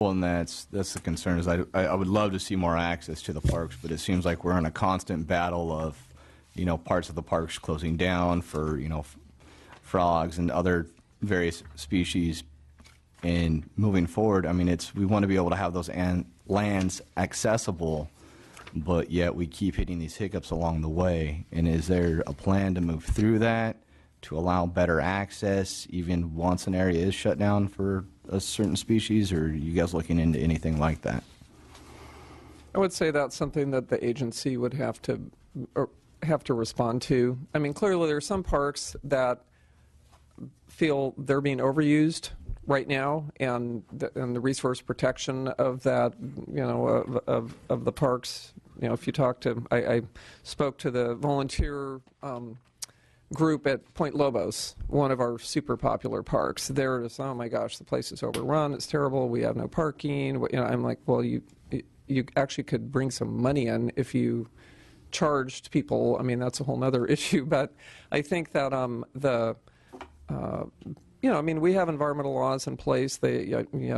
Well, and that's the concern is I would love to see more access to the parks, but it seems like we're in a constant battle of, parts of the parks closing down for, frogs and other various species. And moving forward, I mean, we want to be able to have those lands accessible, but yet we keep hitting these hiccups along the way. And is there a plan to move through that to allow better access even once an area is shut down for a certain species, or are you guys looking into anything like that? I would say that's something that the agency would have to respond to. I mean, clearly there are some parks that feel they're being overused right now, and the resource protection of that, of the parks. If you talk to, I spoke to the volunteer group at Point Lobos, one of our super popular parks. They're just, oh my gosh, the place is overrun, it's terrible, we have no parking. I'm like, well, you actually could bring some money in if you charged people. I mean, that's a whole other issue, but I think that I mean, we have environmental laws in place.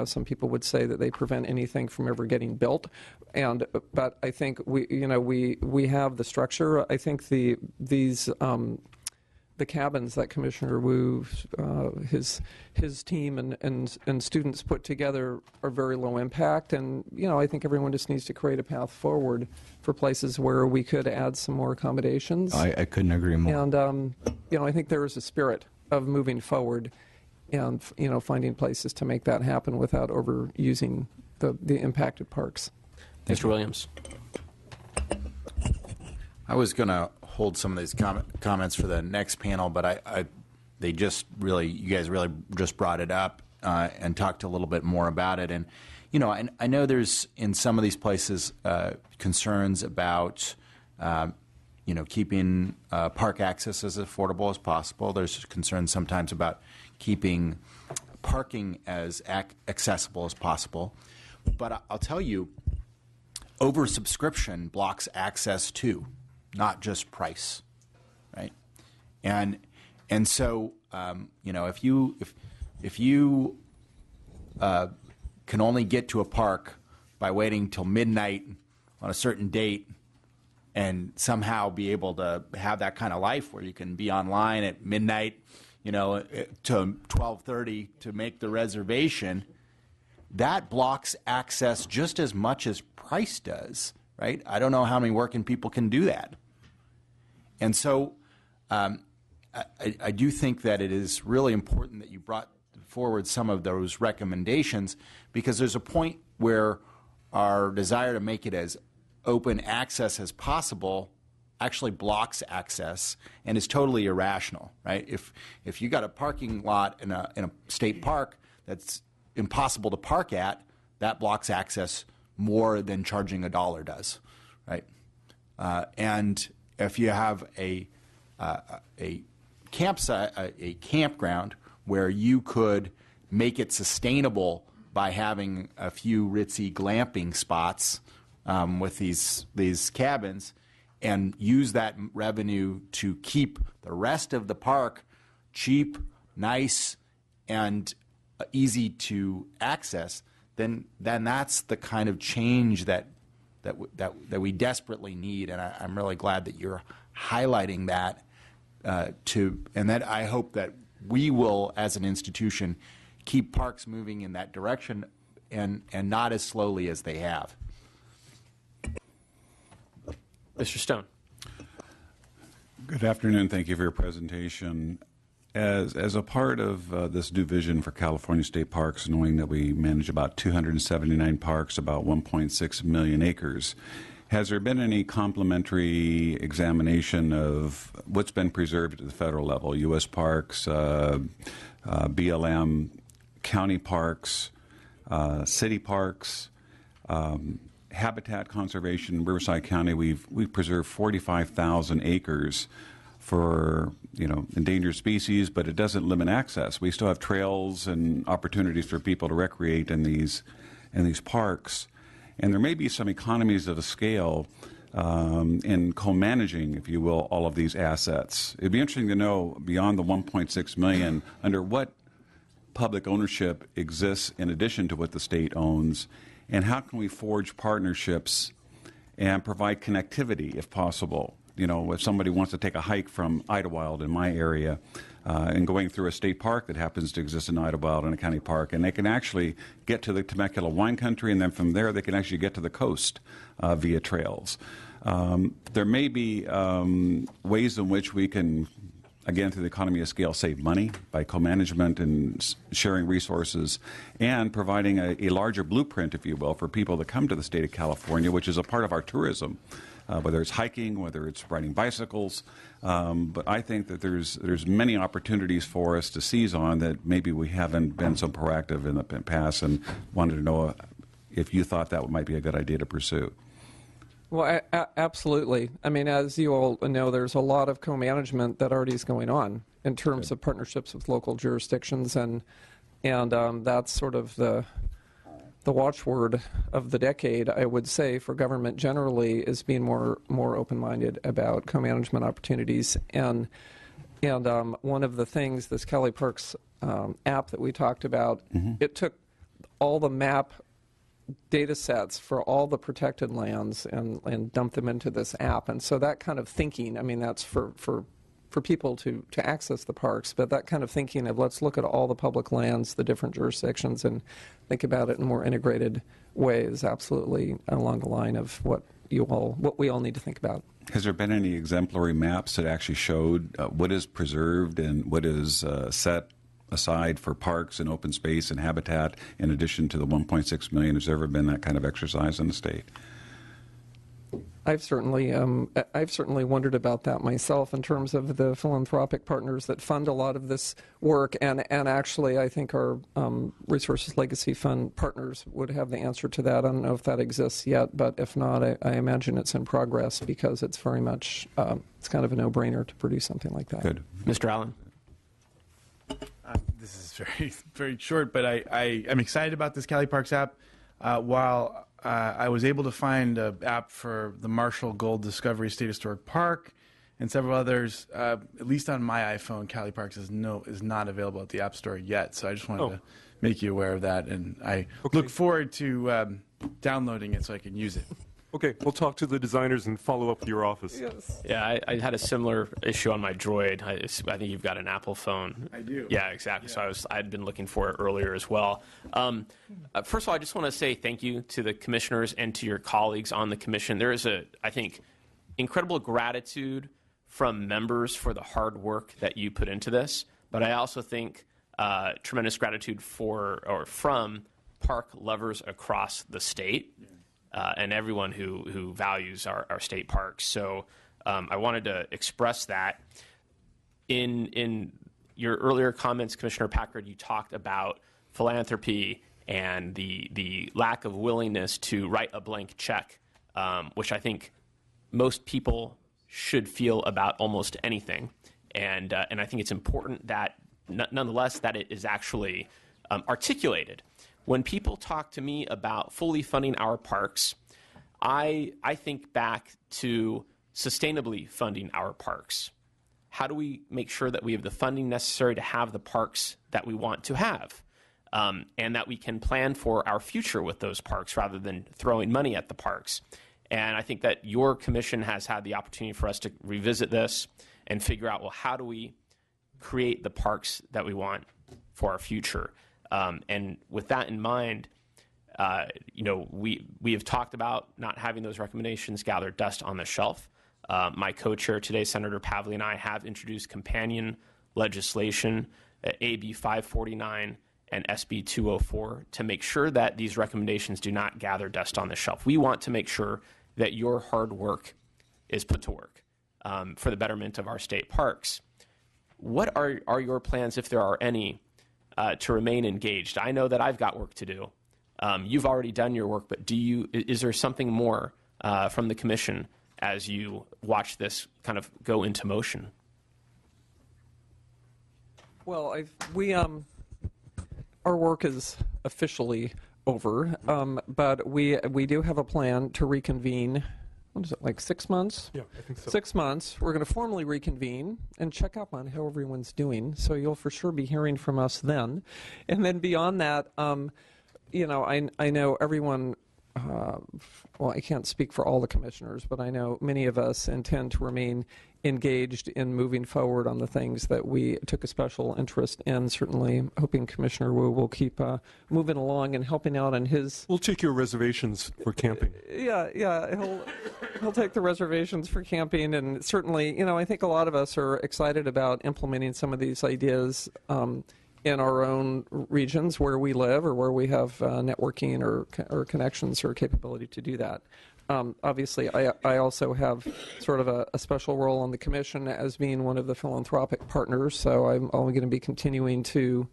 Some people would say that they prevent anything from ever getting built, but I think we have the structure. I think these the cabins that Commissioner Wu, his team and students put together are very low impact, and I think everyone just needs to create a path forward for places where we could add some more accommodations. I couldn't agree more. And I think there is a spirit of moving forward, and finding places to make that happen without overusing the impacted parks. Mr. Williams. I was going to hold some of these comments for the next panel, but you guys really just brought it up and talked a little bit more about it. And I know there's in some of these places concerns about keeping park access as affordable as possible. There's concerns sometimes about keeping parking as accessible as possible. But I'll tell you, oversubscription blocks access too, not just price, right? And so if you can only get to a park by waiting till midnight on a certain date, and somehow be able to have that kind of life where you can be online at midnight, to 12:30 to make the reservation, that blocks access just as much as price does, right? I don't know how many working people can do that. And so I do think that it is really important that you brought forward some of those recommendations, because there's a point where our desire to make it as open access as possible actually blocks access and is totally irrational, right? If you got a parking lot in a state park that's impossible to park at, that blocks access more than charging $1 does, right? And if you have a campsite, a campground where you could make it sustainable by having a few ritzy glamping spots with these cabins, and use that revenue to keep the rest of the park cheap, nice, and easy to access, then that's the kind of change that we desperately need. And I'm really glad that you're highlighting that and that I hope that we will, as an institution, keep parks moving in that direction and not as slowly as they have. Mr. Stone. Good afternoon. Thank you for your presentation. As a part of this new vision for California State Parks, knowing that we manage about 279 parks, about 1.6 million acres, has there been any complementary examination of what's been preserved at the federal level, U.S. parks, BLM, county parks, city parks, habitat conservation? In Riverside County, we've preserved 45,000 acres for endangered species, but it doesn't limit access. We still have trails and opportunities for people to recreate in these parks, and there may be some economies of scale in co-managing, if you will, all of these assets. It'd be interesting to know, beyond the 1.6 million, under what public ownership exists in addition to what the state owns, and how can we forge partnerships and provide connectivity if possible. If somebody wants to take a hike from Idlewild in my area and going through a state park that happens to exist in Idlewild and a county park, and they can actually get to the Temecula wine country, and then from there they can actually get to the coast via trails. There may be ways in which we can, again, through the economy of scale, save money by co-management and sharing resources and providing a larger blueprint, if you will, for people that come to the state of California, which is a part of our tourism. Whether it's hiking, whether it's riding bicycles. But I think that there's many opportunities for us to seize on that maybe we haven't been so proactive in the past, and wanted to know if you thought that might be a good idea to pursue. Well, absolutely. I mean, as you all know, there's a lot of co-management that already is going on in terms of partnerships with local jurisdictions, and that's sort of the watchword of the decade, I would say, for government generally, is being more open-minded about co-management opportunities. And one of the things, this Cali Parks app that we talked about, it took all the map data sets for all the protected lands and dumped them into this app. And so that kind of thinking, I mean, that's for people to access the parks, but that kind of thinking of let's look at all the public lands, the different jurisdictions, and think about it in a more integrated way is absolutely along the line of what we all need to think about. Has there been any exemplary maps that actually showed what is preserved and what is set aside for parks and open space and habitat in addition to the 1.6 million? Has there ever been that kind of exercise in the state? I've certainly wondered about that myself in terms of the philanthropic partners that fund a lot of this work, and actually I think our Resources Legacy Fund partners would have the answer to that. I don't know if that exists yet, but if not, I imagine it's in progress because it's very much, it's kind of a no-brainer to produce something like that. Good. Mr. Allen. This is very, very short, but I'm excited about this Cali Parks app. While I was able to find an app for the Marshall Gold Discovery State Historic Park and several others, at least on my iPhone, Cali Parks is not available at the App Store yet. So I just wanted to make you aware of that, and I look forward to downloading it so I can use it. Okay, we'll talk to the designers and follow up with your office. Yes. Yeah, I had a similar issue on my Droid. I think you've got an Apple phone. I do. Yeah, exactly. Yeah. So I'd been looking for it earlier as well. First of all, I just want to say thank you to the commissioners and to your colleagues on the commission. There is I think, incredible gratitude from members for the hard work that you put into this. But I also think tremendous gratitude from park lovers across the state. Yeah. And everyone who values our state parks. So I wanted to express that. In your earlier comments, Commissioner Packard, you talked about philanthropy and the lack of willingness to write a blank check, which I think most people should feel about almost anything. And I think it's important that, nonetheless, that it is actually articulated. When people talk to me about fully funding our parks, I think back to sustainably funding our parks. How do we make sure that we have the funding necessary to have the parks that we want to have, and that we can plan for our future with those parks rather than throwing money at the parks? And I think that your commission has had the opportunity for us to revisit this and figure out, well, how do we create the parks that we want for our future? And with that in mind, we have talked about not having those recommendations gather dust on the shelf. My co-chair today, Senator Pavley, and I have introduced companion legislation, AB 549 and SB 204, to make sure that these recommendations do not gather dust on the shelf. We want to make sure that your hard work is put to work for the betterment of our state parks. What are your plans, if there are any, to remain engaged? I know that I've got work to do. You've already done your work, but is there something more from the commission as you watch this kind of go into motion? Well, our work is officially over, but we do have a plan to reconvene what is it, like 6 months? Yeah, I think so. 6 months, we're going to formally reconvene and check up on how everyone's doing. So you'll for sure be hearing from us then. And then beyond that, I know everyone, well, I can't speak for all the commissioners, but I know many of us intend to remain engaged in moving forward on the things that we took a special interest in. Certainly hoping Commissioner Wu will keep moving along and helping out on his... We'll take your reservations for camping. Yeah, he'll take the reservations for camping, and certainly, I think a lot of us are excited about implementing some of these ideas in our own regions where we live or where we have networking or connections or capability to do that. Obviously, I also have sort of a special role on the commission as being one of the philanthropic partners, so I'm only going to be continuing to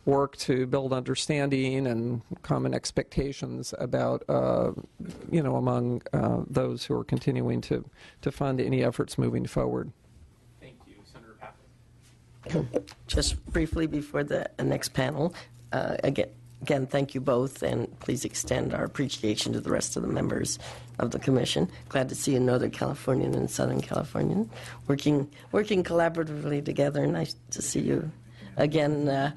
work to build understanding and common expectations about, among those who are continuing to fund any efforts moving forward. Thank you, Senator Patrick. Just briefly before the next panel, again, thank you both, and please extend our appreciation to the rest of the members of the commission. Glad to see a Northern Californian and Southern Californian working collaboratively together. Nice to see you again,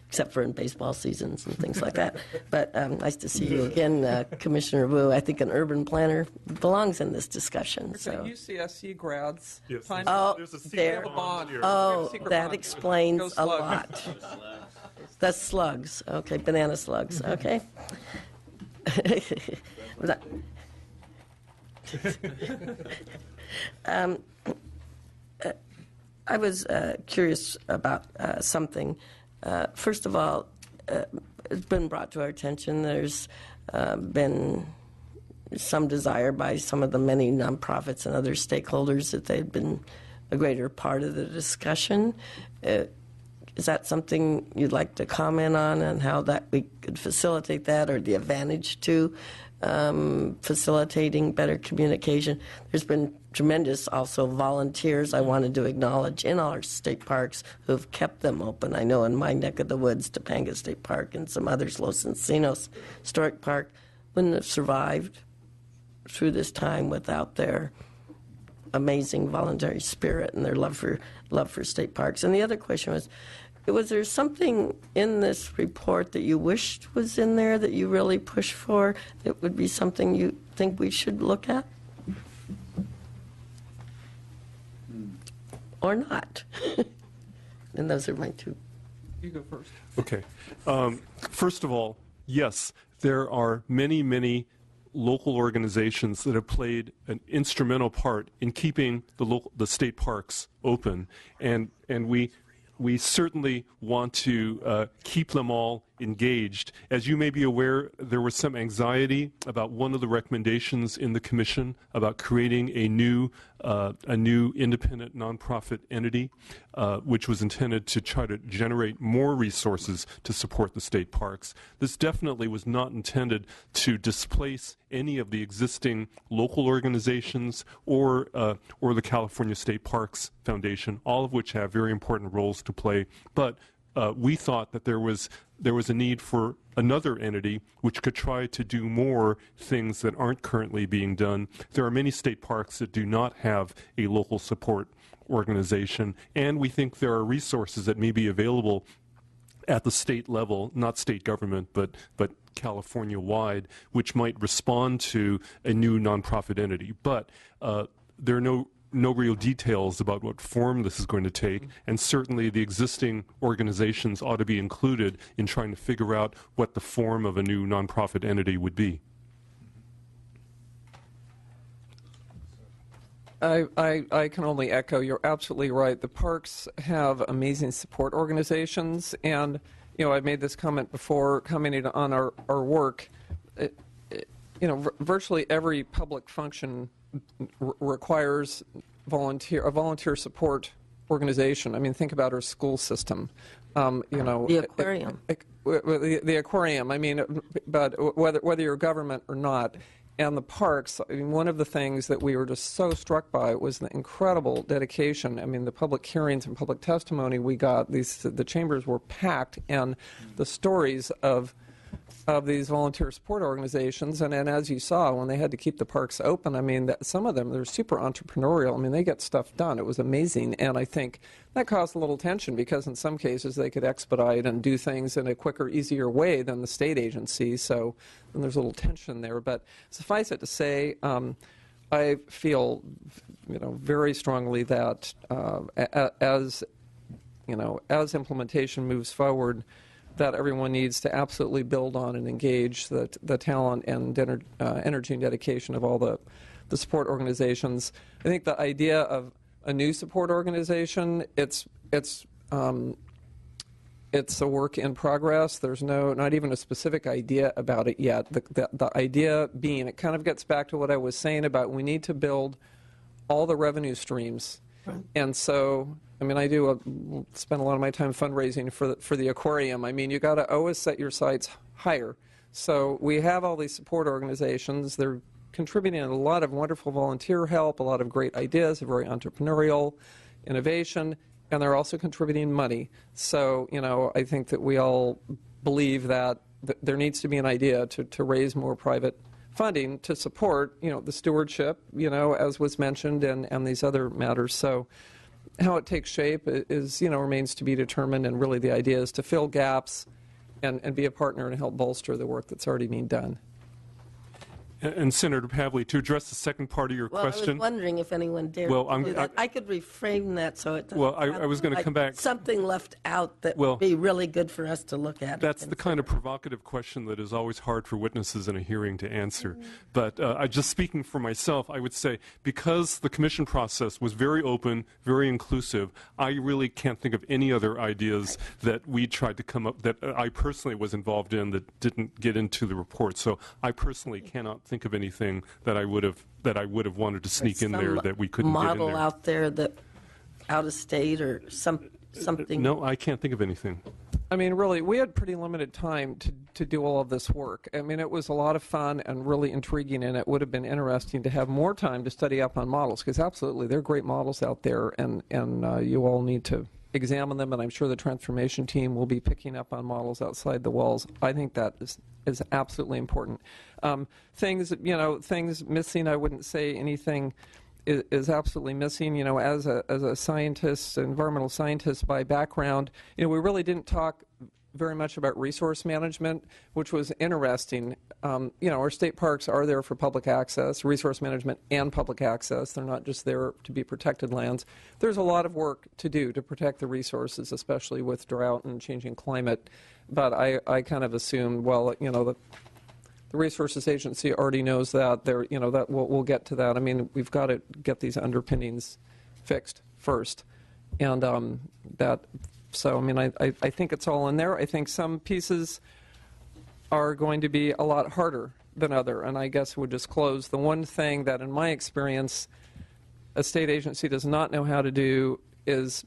except for in baseball seasons and things like that. But nice to see you again, Commissioner Wu. I think an urban planner belongs in this discussion. So. UCSC grads. Yes. There's a secret bond here. Oh, Secret that bond. explains Go a Slugs. lot. The slugs. Okay, banana slugs. Okay. I was curious about something. First of all, it's been brought to our attention. There's been some desire by some of the many nonprofits and other stakeholders that they've been a greater part of the discussion. Is that something you'd like to comment on, and how that we could facilitate that, or the advantage to facilitating better communication? There's been tremendous also volunteers I wanted to acknowledge in our state parks who've kept them open. I know in my neck of the woods, Topanga State Park and some others, Los Encinos Historic Park, wouldn't have survived through this time without their amazing voluntary spirit and their love for state parks. And the other question was there something in this report that you wished was in there that you really push for, that would be something you think we should look at? Or not? And those are my two. You go first. Okay. First of all, yes, there are many, many local organizations that have played an instrumental part in keeping the state parks open, and we certainly want to keep them all engaged. As you may be aware, there was some anxiety about one of the recommendations in the commission about creating a new independent nonprofit entity, which was intended to try to generate more resources to support the state parks. This definitely was not intended to displace any of the existing local organizations or the California State Parks Foundation, all of which have very important roles to play. But we thought that there was a need for another entity which could try to do more things that aren't currently being done. There are many state parks that do not have a local support organization, and we think there are resources that may be available at the state level, not state government, but California-wide, which might respond to a new nonprofit entity. But there are no real details about what form this is going to take, and certainly the existing organizations ought to be included in trying to figure out what the form of a new nonprofit entity would be. I can only echo. You're absolutely right. The parks have amazing support organizations, and I've made this comment before, commenting on our work. Virtually every public function requires a volunteer support organization. I mean, think about our school system. The aquarium. The aquarium. I mean, but whether you're government or not, and the parks. I mean, one of the things that we were just so struck by was the incredible dedication. I mean, the public hearings and public testimony we got. The chambers were packed, and the stories of these volunteer support organizations, and as you saw, when they had to keep the parks open, I mean, some of them, they're super entrepreneurial. I mean, they get stuff done. It was amazing, and I think that caused a little tension because in some cases they could expedite and do things in a quicker, easier way than the state agency, so and there's a little tension there. But suffice it to say, I feel, very strongly that as implementation moves forward, that everyone needs to absolutely build on and engage the talent and energy and dedication of all the support organizations. I think the idea of a new support organization, it's a work in progress. There's not even a specific idea about it yet. The idea being, it kind of gets back to what I was saying about we need to build all the revenue streams. Right. And so, I mean, I spend a lot of my time fundraising for the aquarium. I mean, you got to always set your sights higher. So we have all these support organizations. They're contributing a lot of wonderful volunteer help, a lot of great ideas, very entrepreneurial innovation, and they're also contributing money. So, I think that we all believe that there needs to be an idea to raise more private funding to support, the stewardship, as was mentioned, and these other matters. So how it takes shape is, remains to be determined, and really the idea is to fill gaps and be a partner and help bolster the work that's already being done. And Senator Pavley, to address the second part of your question. I was wondering if anyone dared to do that. I could reframe that so it doesn't I was going to come back. Something left out that would be really good for us to look at. That's the kind of provocative question that is always hard for witnesses in a hearing to answer. But just speaking for myself, I would say because the commission process was very open, very inclusive, I really can't think of any other ideas that we tried to come up, that I personally was involved in, that didn't get into the report. So I personally cannot think of anything that I would have wanted to sneak in there that we couldn't get in there. Model out there that out of state or something. No, I can't think of anything. I mean, really, we had pretty limited time to do all of this work. I mean, it was a lot of fun and really intriguing, and it would have been interesting to have more time to study up on models, because absolutely, there are great models out there, and you all need to examine them, and I'm sure the transformation team will be picking up on models outside the walls. I think that is absolutely important. Things missing, I wouldn't say anything is absolutely missing. As a scientist, environmental scientist by background, we really didn't talk very much about resource management, which was interesting. Our state parks are there for public access, resource management and public access. They're not just there to be protected lands. There's a lot of work to do to protect the resources, especially with drought and changing climate. But I kind of assumed, the Resources Agency already knows that. That we'll get to that. I mean, we've got to get these underpinnings fixed first, and So, I mean, I think it's all in there. I think some pieces are going to be a lot harder than other, and I guess we'll just close. The one thing that, in my experience, a state agency does not know how to do is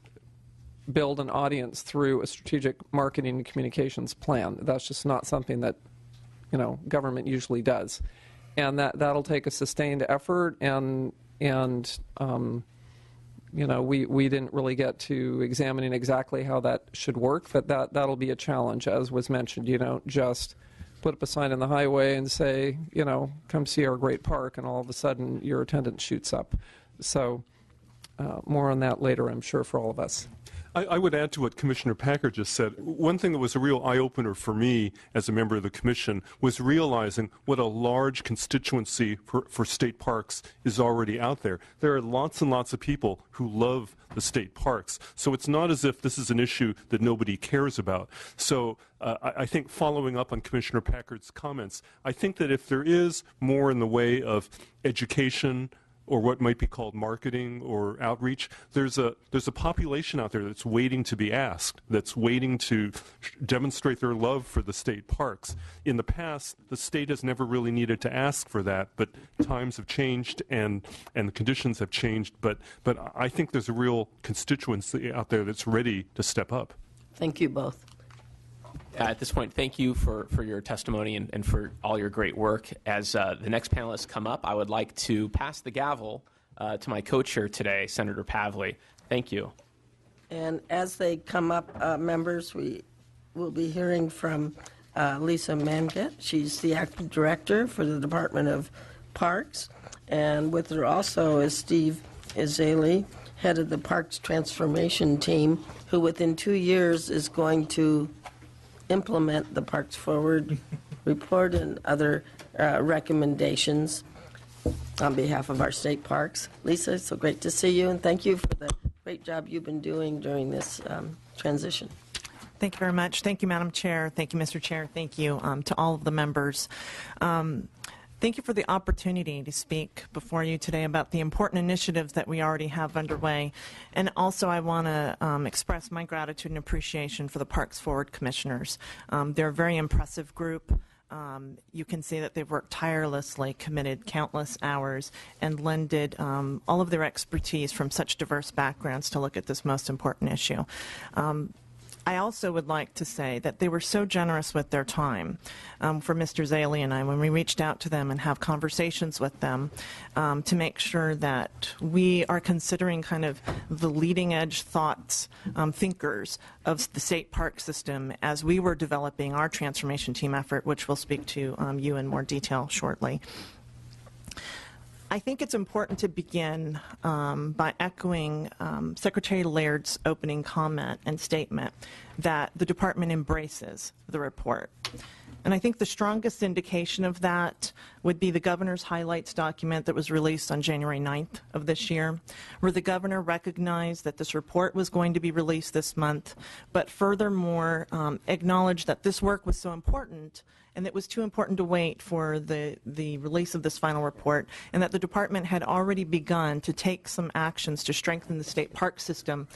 build an audience through a strategic marketing and communications plan. That's just not something that, government usually does. And that'll take a sustained effort, and we didn't really get to examining exactly how that should work, but that'll be a challenge, as was mentioned. You don't just put up a sign on the highway and say, come see our great park, and all of a sudden your attendance shoots up. So more on that later, I'm sure, for all of us. I would add to what Commissioner Packer just said. One thing that was a real eye-opener for me as a member of the Commission was realizing what a large constituency for state parks is already out there. There are lots and lots of people who love the state parks. So it's not as if this is an issue that nobody cares about. So I think following up on Commissioner Packer's comments, I think that if there is more in the way of education, or what might be called marketing or outreach, there's a population out there that's waiting to be asked, that's waiting to demonstrate their love for the state parks. In the past, the state has never really needed to ask for that, but times have changed and the conditions have changed. But I think there's a real constituency out there that's ready to step up. Thank you both. At this point, thank you for your testimony and for all your great work. As the next panelists come up, I would like to pass the gavel to my co-chair today, Senator Pavley. Thank you. And as they come up, members, we will be hearing from Lisa Manget. She's the acting director for the Department of Parks. And with her also is Steve Izali, head of the Parks Transformation Team, who within 2 years is going to implement the Parks Forward report and other recommendations on behalf of our state parks. Lisa, it's so great to see you, and thank you for the great job you've been doing during this transition. Thank you very much. Thank you, Madam Chair. Thank you, Mr. Chair. Thank you to all of the members. Thank you for the opportunity to speak before you today about the important initiatives that we already have underway. And also I want to express my gratitude and appreciation for the Parks Forward Commissioners. They're a very impressive group. You can see that they've worked tirelessly, committed countless hours, and lended all of their expertise from such diverse backgrounds to look at this most important issue. I also would like to say that they were so generous with their time for Mr. Zaley and I when we reached out to them and have conversations with them to make sure that we are considering kind of the leading edge thoughts, thinkers of the state park system as we were developing our transformation team effort, which we'll speak to you in more detail shortly. I think it's important to begin by echoing Secretary Laird's opening comment and statement that the department embraces the report. And I think the strongest indication of that would be the governor's highlights document that was released on January 9th of this year, where the governor recognized that this report was going to be released this month, but furthermore acknowledged that this work was so important and it was too important to wait for the release of this final report, and that the department had already begun to take some actions to strengthen the state park system,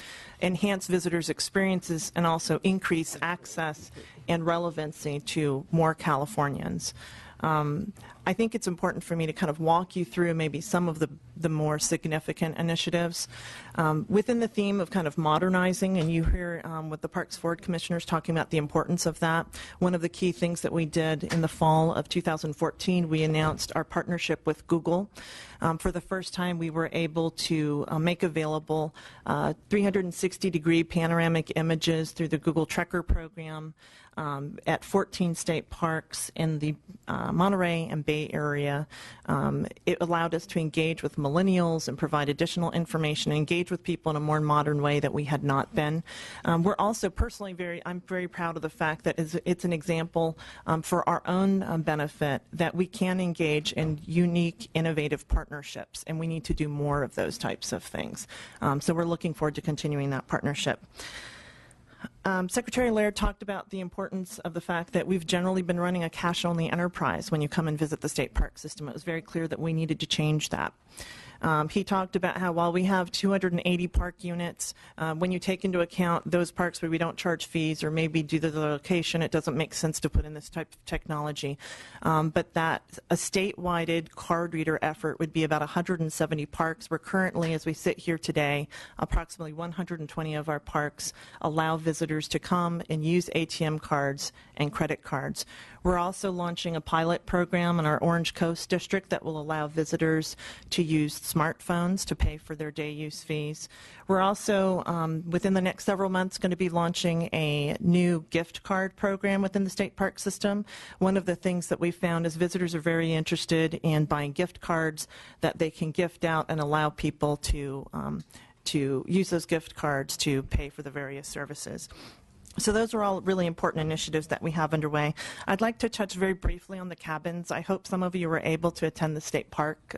enhance visitors' experiences, and also increase access and relevancy to more Californians. I think it's important for me to kind of walk you through maybe some of the more significant initiatives within the theme of kind of modernizing, and you hear with the Parks Forward Commissioners talking about the importance of that. One of the key things that we did in the fall of 2014, we announced our partnership with Google. For the first time, we were able to make available 360-degree panoramic images through the Google Trekker program at 14 state parks in the Monterey and Bay Area. It allowed us to engage with millennials and provide additional information, engage with people in a more modern way that we had not been. We're also personally I'm very proud of the fact that it's an example for our own benefit that we can engage in unique, innovative partnerships, and we need to do more of those types of things. So we're looking forward to continuing that partnership. Secretary Laird talked about the importance of the fact that we've generally been running a cash-only enterprise when you come and visit the state park system. It was very clear that we needed to change that. He talked about how while we have 280 park units, when you take into account those parks where we don't charge fees or maybe due to the location, it doesn't make sense to put in this type of technology. But that a statewide card reader effort would be about 170 parks. We're currently, as we sit here today, approximately 120 of our parks allow visitors to come and use ATM cards and credit cards. We're also launching a pilot program in our Orange Coast district that will allow visitors to use smartphones to pay for their day use fees. We're also, within the next several months, going to be launching a new gift card program within the state park system. One of the things that we found is visitors are very interested in buying gift cards that they can gift out and allow people to use those gift cards to pay for the various services. So those are all really important initiatives that we have underway. I'd like to touch very briefly on the cabins. I hope some of you were able to attend the state park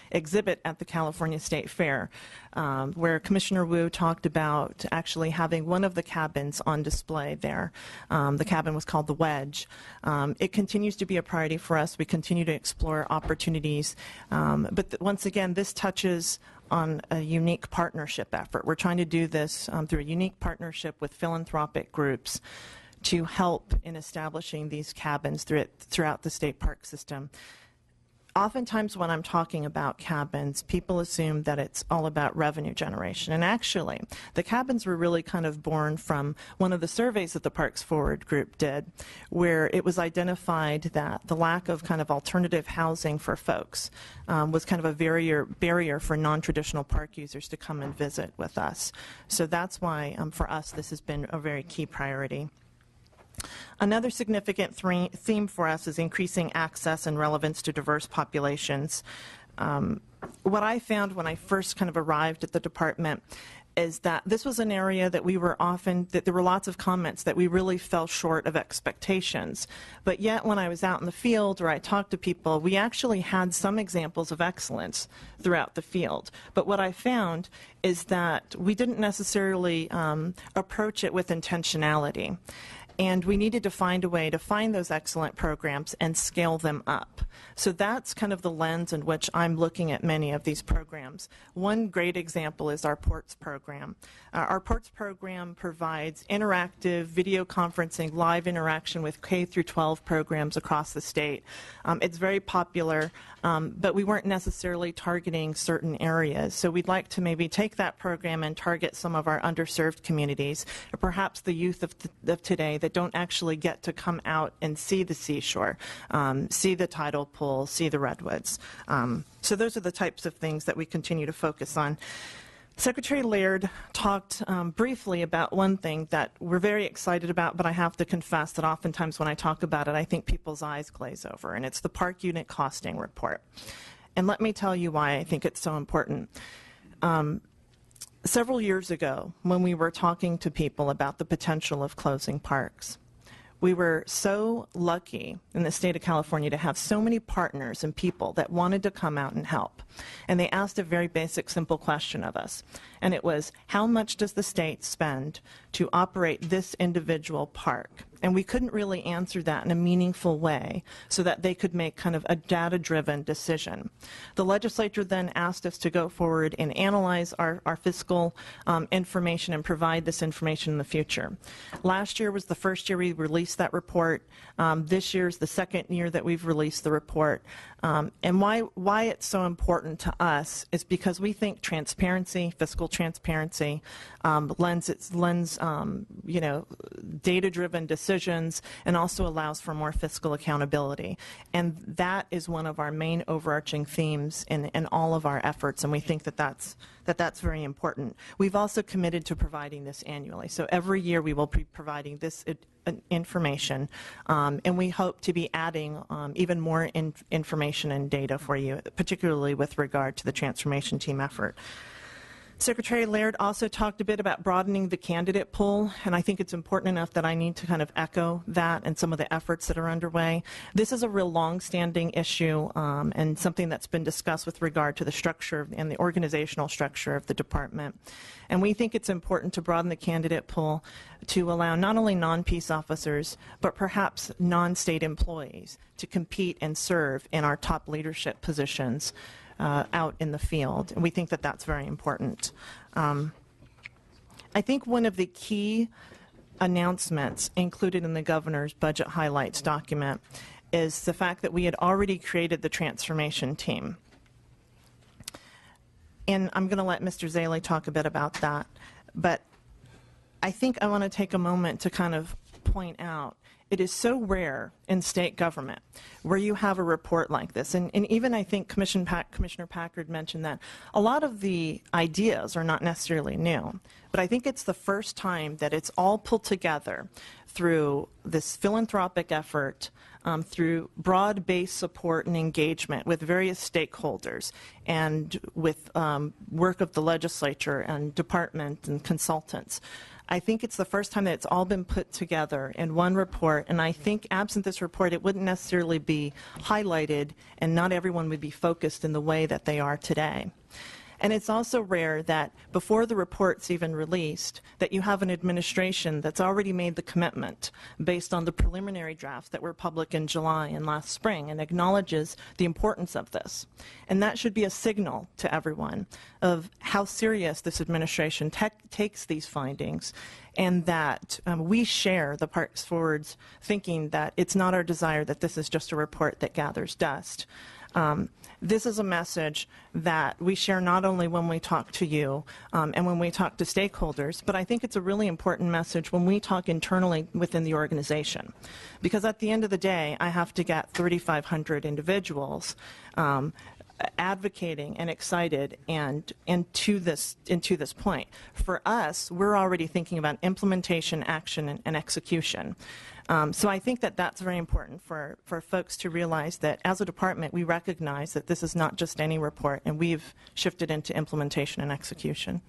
exhibit at the California State Fair, where Commissioner Wu talked about actually having one of the cabins on display there. The cabin was called the Wedge. It continues to be a priority for us. We continue to explore opportunities. But once again, this touches on a unique partnership effort. We're trying to do this through a unique partnership with philanthropic groups to help in establishing these cabins throughout the state park system. Oftentimes when I'm talking about cabins, people assume that it's all about revenue generation. And actually, the cabins were really kind of born from one of the surveys that the Parks Forward group did, where it was identified that the lack of kind of alternative housing for folks was kind of a barrier for non-traditional park users to come and visit with us. So that's why, for us, this has been a very key priority. Another significant theme for us is increasing access and relevance to diverse populations. What I found when I first kind of arrived at the department is that this was an area that that there were lots of comments that we really fell short of expectations. But yet when I was out in the field or I talked to people, we actually had some examples of excellence throughout the field. But what I found is that we didn't necessarily approach it with intentionality. And we needed to find a way to find those excellent programs and scale them up. So that's kind of the lens in which I'm looking at many of these programs. One great example is our PORTS program. Our PORTS program provides interactive video conferencing, live interaction with K through 12 programs across the state. It's very popular, but we weren't necessarily targeting certain areas. So we'd like to maybe take that program and target some of our underserved communities, or perhaps the youth of today that don't actually get to come out and see the seashore, see the tidal pool, see the redwoods. So those are the types of things that we continue to focus on. Secretary Laird talked briefly about one thing that we're very excited about, but I have to confess that oftentimes when I talk about it, I think people's eyes glaze over, and it's the park unit costing report. And let me tell you why I think it's so important. Several years ago, when we were talking to people about the potential of closing parks, we were so lucky in the state of California to have so many partners and people that wanted to come out and help. And they asked a very basic, simple question of us. And it was, how much does the state spend to operate this individual park? And we couldn't really answer that in a meaningful way so that they could make kind of a data-driven decision. The legislature then asked us to go forward and analyze our fiscal information and provide this information in the future. Last year was the first year we released that report. This year is the second year that we've released the report. And why it's so important to us is because we think transparency, fiscal transparency, lends data-driven decisions, and also allows for more fiscal accountability. And that is one of our main overarching themes in all of our efforts, and we think that that's very important. We've also committed to providing this annually. So every year we will be providing this information, and we hope to be adding even more information and data for you, particularly with regard to the transformation team effort. Secretary Laird also talked a bit about broadening the candidate pool, and I think it's important enough that I need to kind of echo that and some of the efforts that are underway. This is a real long-standing issue and something that's been discussed with regard to the structure and the organizational structure of the department. And we think it's important to broaden the candidate pool to allow not only non-peace officers, but perhaps non-state employees to compete and serve in our top leadership positions out in the field. And we think that that's very important. I think one of the key announcements included in the governor's budget highlights document is the fact that we had already created the transformation team. And I'm going to let Mr. Zaley talk a bit about that. But I think I want to take a moment to kind of point out it is so rare in state government where you have a report like this. And even I think Commissioner Packard mentioned that a lot of the ideas are not necessarily new. But I think it's the first time that it's all pulled together through this philanthropic effort, through broad-based support and engagement with various stakeholders and with work of the legislature and department and consultants. I think it's the first time that it's all been put together in one report, and I think absent this report, it wouldn't necessarily be highlighted, and not everyone would be focused in the way that they are today. And it's also rare that before the report's even released, that you have an administration that's already made the commitment based on the preliminary drafts that were public in July and last spring and acknowledges the importance of this. And that should be a signal to everyone of how serious this administration takes these findings, and that we share the Parks Forward's thinking that it's not our desire that this is just a report that gathers dust. This is a message that we share not only when we talk to you and when we talk to stakeholders, but I think it's a really important message when we talk internally within the organization. Because at the end of the day, I have to get 3,500 individuals advocating and excited and to this point. For us, we're already thinking about implementation, action, and execution. So I think that that's very important for folks to realize that as a department, we recognize that this is not just any report, and we've shifted into implementation and execution.